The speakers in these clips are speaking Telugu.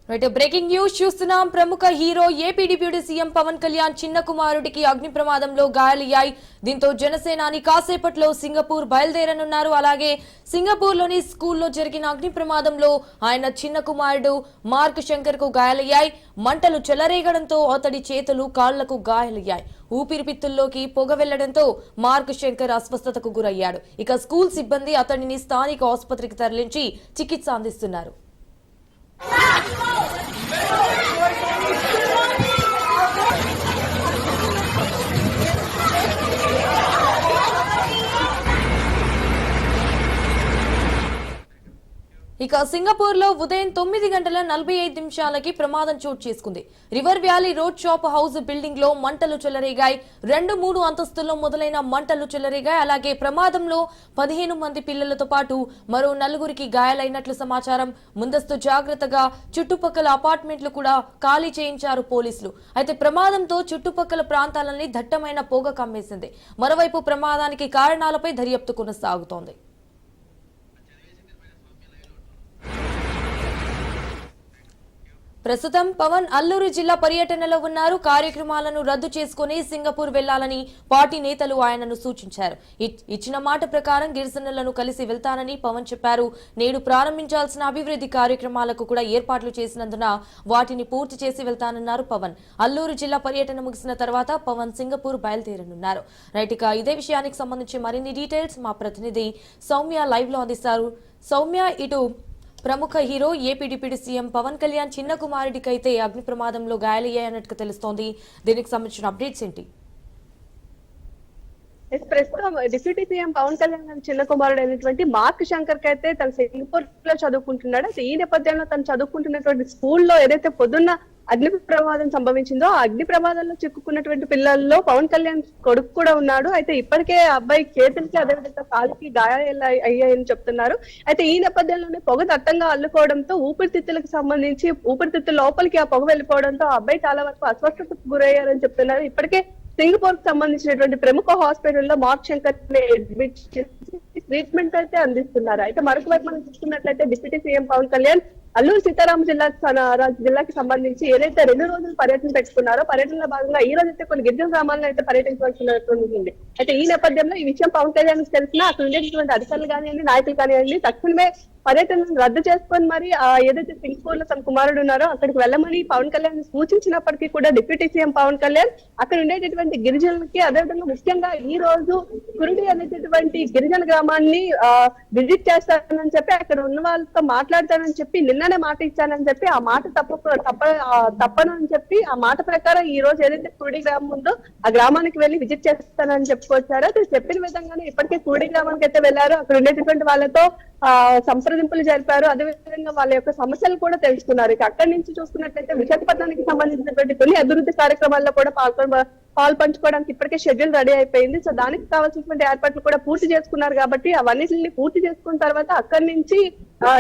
బ్రేకింగ్ న్యూస్ చూస్తున్నాం. ప్రముఖ hero AP deputy CM Pawan Kalyan చిన్న కుమారుడికి అగ్ని ప్రమాదంలో గాయాలయ్యాయి. దీంతో జనసేనాని కాసేపట్లో సింగపూర్ బయలుదేరనున్నారు. అలాగే సింగపూర్ లోని స్కూల్లో జరిగిన అగ్ని ప్రమాదంలో ఆయన చిన్న కుమారుడు మార్క్ శంకర్ కు గాయాలయ్యాయి. మంటలు చెలరేగడంతో అతడి చేతులు కాళ్లకు గాయాలయ్యాయి. ఊపిరితిత్తుల్లోకి పొగ వెళ్లడంతో మార్క్ శంకర్ అస్వస్థతకు గురయ్యాడు. ఇక స్కూల్ సిబ్బంది అతడిని స్థానిక ఆసుపత్రికి తరలించి చికిత్స అందిస్తున్నారు. ఇక సింగపూర్ లో ఉదయం 9:45 ప్రమాదం చోటు చేసుకుంది. River valley road shop house building లో మంటలు చెలరేగాయి. 2-3 అంతస్తుల్లో మొదలైన మంటలు చెలరేగాయి. అలాగే ప్రమాదంలో 15 మంది పిల్లలతో పాటు మరో 4గురికి గాయాలైనట్లు సమాచారం. ముందస్తు జాగ్రత్తగా చుట్టుపక్కల అపార్ట్మెంట్లు కూడా ఖాళీ చేయించారు పోలీసులు. అయితే ప్రమాదంతో చుట్టుపక్కల ప్రాంతాలని దట్టమైన పొగ కమ్మేసింది. మరోవైపు ప్రమాదానికి కారణాలపై దర్యాప్తు కొనసాగుతోంది. ప్రస్తుతం పవన్ అల్లూరు జిల్లా పర్యటనలో ఉన్నారు. కార్యక్రమాలను రద్దు చేసుకుని సింగపూర్ వెళ్లాలని పార్టీ నేతలు ఆయనను సూచించారు. ఇచ్చిన మాట ప్రకారం గిరిజనులను కలిసి వెళ్తానని పవన్ చెప్పారు. నేడు ప్రారంభించాల్సిన అభివృద్ధి కార్యక్రమాలకు కూడా ఏర్పాట్లు చేసినందున వాటిని పూర్తి చేసి వెళ్తానన్నారు పవన్. అల్లూరు జిల్లా పర్యటన ముగిసిన తర్వాత పవన్ సింగపూర్ బయలుదేరనున్నారు. రైట్గా ఇదే విషయానికి సంబంధించి మరిన్ని డీటెయిల్స్ మా ప్రతినిధి సౌమ్య లైవ్ లో అందిస్తారు. సౌమ్య, ఇటు ప్రముఖ hero AP deputy CM Pawan Kalyan చిన్న కుమారుడికైతే అగ్ని ప్రమాదంలో గాయాలయ్యాయన్నట్టు తెలుస్తోంది. దీనికి సంబంధించిన అప్డేట్స్ ఏంటి? ప్రస్తుతం డిప్యూటీ సీఎం పవన్ కళ్యాణ్ చిన్న కుమారుడు అయినటువంటి మార్క్ శంకర్ కి అయితే తను సింగపూర్ లో చదువుకుంటున్నాడు. అయితే ఈ నేపథ్యంలో తను చదువుకుంటున్నటువంటి స్కూల్లో ఏదైతే పొద్దున్న అగ్ని ప్రమాదం సంభవించిందో ఆ అగ్ని ప్రమాదంలో చిక్కుకున్నటువంటి పిల్లల్లో పవన్ కళ్యాణ్ కొడుకు కూడా ఉన్నాడు. అయితే ఇప్పటికే అబ్బాయి చేతులకి అదేవిధంగా కాలికి గాయాలు అయ్యాయని చెప్తున్నారు. అయితే ఈ నేపథ్యంలోనే పొగ దట్టంగా అల్లుకోవడంతో ఊపిరితిత్తులకు సంబంధించి ఊపిరితిత్తుల లోపలికి ఆ పొగ వెళ్ళిపోవడంతో ఆ అబ్బాయి చాలా వరకు అస్వస్థతకు గురయ్యారని చెప్తున్నారు. ఇప్పటికే సింగపూర్ కు సంబంధించిన ప్రముఖ హాస్పిటల్లో మార్క్ శంకర్ అడ్మిట్ చేసి ట్రీట్మెంట్ అయితే అందిస్తున్నారు. అయితే మరొక వైపు మనం చూసుకున్నట్లయితే డిప్యూటీ సీఎం పవన్ కళ్యాణ్ అల్లూరు సీతారాం జిల్లాకి సంబంధించి ఏదైతే 2 రోజులు పర్యటన పెట్టుకున్నారో పర్యటనలో భాగంగా ఈ రోజు అయితే కొన్ని గిరిజన గ్రామాలను అయితే పర్యటించవలసినటువంటి. అయితే ఈ నేపథ్యంలో ఈ విషయం పవన్ కళ్యాణ్ తెలిసినా అక్కడ ఉండేటువంటి అధికారులు కానివ్వండి, నాయకులు కానివ్వండి తక్షణమే పర్యటనను రద్దు చేసుకొని మరి ఏదైతే సింగపూర్ లో తన కుమారుడు ఉన్నారో అక్కడికి వెళ్ళమని పవన్ కళ్యాణ్ సూచించినప్పటికీ కూడా డిప్యూటీ సీఎం పవన్ కళ్యాణ్ అక్కడ ఉండేటటువంటి గిరిజనులకి అదేవిధంగా ముఖ్యంగా ఈ రోజు కురుడి అనేటటువంటి గిరిజన గ్రామాన్ని విజిట్ చేస్తానని చెప్పి అక్కడ ఉన్న వాళ్ళతో మాట్లాడతానని చెప్పి నిన్ననే మాట ఇచ్చానని చెప్పి ఆ మాట తప్పనని చెప్పి ఆ మాట ప్రకారం ఈ రోజు ఏదైతే కురుడి గ్రామం ఉందో ఆ గ్రామానికి వెళ్ళి విజిట్ చేస్తానని చెప్పుకొచ్చారో అది చెప్పిన విధంగానే ఇప్పటికే కురుడి గ్రామానికి అయితే వెళ్లారు. అక్కడ ఉండేటటువంటి వాళ్ళతో సంప్రదింపులు జరిపారు. అదేవిధంగా వాళ్ళ యొక్క సమస్యలు కూడా తెలుసుకున్నారు. ఇక అక్కడి నుంచి చూసుకున్నట్లయితే విశాఖపట్నానికి సంబంధించినటువంటి కొన్ని అభివృద్ధి కార్యక్రమాల్లో కూడా పాల్పంచుకోవడానికి ఇప్పటికే షెడ్యూల్ రెడీ అయిపోయింది. సో దానికి కావాల్సినటువంటి ఏర్పాట్లు కూడా పూర్తి చేసుకున్నారు. కాబట్టి అవన్నిటిని పూర్తి చేసుకున్న తర్వాత అక్కడి నుంచి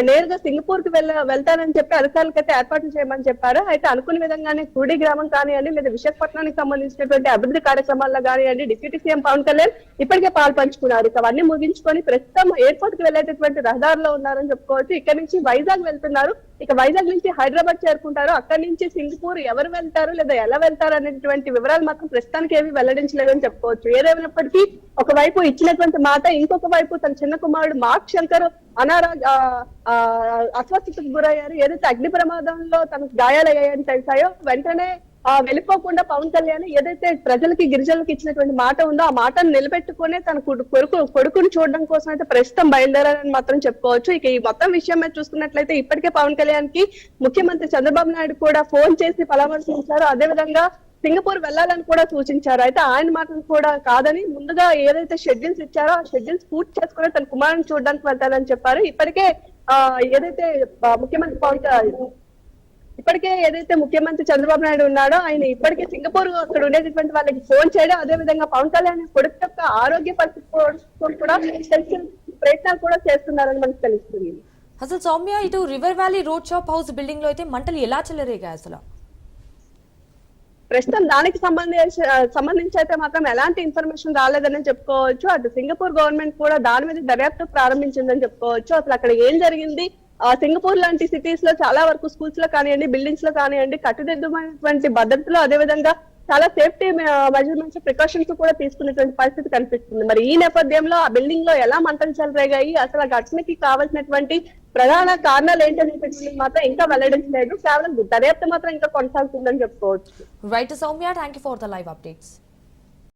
నేరుగా సింగపూర్ కి వెళ్తానని చెప్పి అధికారులకైతే ఏర్పాట్లు చేయమని చెప్పారు. అయితే అనుకున్న విధంగానే కుడి గ్రామం కానివ్వండి లేదా విశాఖపట్నానికి సంబంధించినటువంటి అభివృద్ధి కార్యక్రమాల్లో కానివ్వండి డిప్యూటీ సీఎం పవన్ కళ్యాణ్ ఇప్పటికే పాల్పంచుకున్నారు. ఇక అవన్నీ ముగించుకొని ప్రస్తుతం ఎయిర్పోర్ట్ కి వెళ్ళేటటువంటి రహదారిలో ఉన్నారని చెప్పుకోవచ్చు. ఇక్కడ నుంచి వైజాగ్ వెళ్తున్నారు. ఇక వైజాగ్ నుంచి హైదరాబాద్ చేరుకుంటారు. అక్కడి నుంచి సింగపూర్ ఎవరు వెళ్తారు లేదా ఎలా వెళ్తారు అనేటువంటి వివరాలు మాత్రం ప్రస్తుతానికి ఏమీ వెల్లడించలేదని చెప్పుకోవచ్చు. ఏదేమైనప్పటికీ ఒకవైపు ఇచ్చినటువంటి మాట, ఇంకొక వైపు తన చిన్న కుమారుడు మార్క్ శంకర్ అస్వస్థతకు గురయ్యారు. ఏదైతే అగ్ని ప్రమాదంలో తనకు గాయాలయ్యాయని తెలిసాయో వెంటనే వెళ్ళిపోకుండా పవన్ కళ్యాణ్ ఏదైతే ప్రజలకి గిరిజనులకు ఇచ్చినటువంటి మాట ఉందో ఆ మాటను నిలబెట్టుకునే తన కొడుకుని చూడడం కోసం అయితే ప్రస్తుతం బయలుదేరారని మాత్రం చెప్పుకోవచ్చు. ఇక ఈ మొత్తం విషయం మీద చూసుకున్నట్లయితే ఇప్పటికే పవన్ కళ్యాణ్ కి ముఖ్యమంత్రి చంద్రబాబు నాయుడు కూడా ఫోన్ చేసి పరామర్శించారు. అదేవిధంగా సింగపూర్ వెళ్లాలని కూడా సూచించారు. అయితే ఆయన మాటలు కూడా కాదని ముందుగా ఏదైతే షెడ్యూల్స్ ఇచ్చారో ఆ షెడ్యూల్స్ పూర్తి చేసుకుని తన కుమారుని చూడడానికి వెళ్తానని చెప్పారు. ఇప్పటికే ముఖ్యమంత్రి చంద్రబాబు నాయుడు ఉన్నాడో ఆయన ఇప్పటికే సింగపూర్ అక్కడ ఉండేటటువంటి వాళ్ళకి ఫోన్ చేయడం, అదే విధంగా పవన్ కళ్యాణ్ కొడుకు యొక్క ఆరోగ్య పరిస్థితి కూడా ప్రయత్నాలు కూడా చేస్తున్నారని మనకు తెలుస్తుంది. అసలు సౌమ్య, ఇటు river valley road shop house building లో అయితే మంటలు ఎలా చెలరేగాయి? అసలు ప్రస్తుతం దానికి సంబంధించి అయితే మాత్రం ఎలాంటి ఇన్ఫర్మేషన్ రాలేదని చెప్పుకోవచ్చు. అటు సింగపూర్ గవర్నమెంట్ కూడా దాని మీద దర్యాప్తు ప్రారంభించిందని చెప్పుకోవచ్చు. అసలు అక్కడ ఏం జరిగింది, సింగపూర్ లాంటి సిటీస్ లో చాలా వరకు స్కూల్స్ లో కానివ్వండి, బిల్డింగ్స్ లో కానివ్వండి, కట్టుదిద్దమైనటువంటి భద్రతలో, అదేవిధంగా చాలా సేఫ్టీ మెజర్మెంట్స్, ప్రికాషన్స్ కూడా తీసుకునేటువంటి పరిస్థితి కనిపిస్తుంది. మరి ఈ నేపథ్యంలో ఆ బిల్డింగ్ లో ఎలా మంటలు చెలరేగాయి, అసలు ఆ ఘటనకి కావాల్సినటువంటి ప్రధాన కారణాలు ఏంటనేటువంటిది మాత్రం ఇంకా వెల్లడించలేదు. కేవలం దర్యాప్తు మాత్రం ఇంకా కొనసాగుతుందని చెప్పుకోవచ్చు. Right Soumya, thank you for the live updates.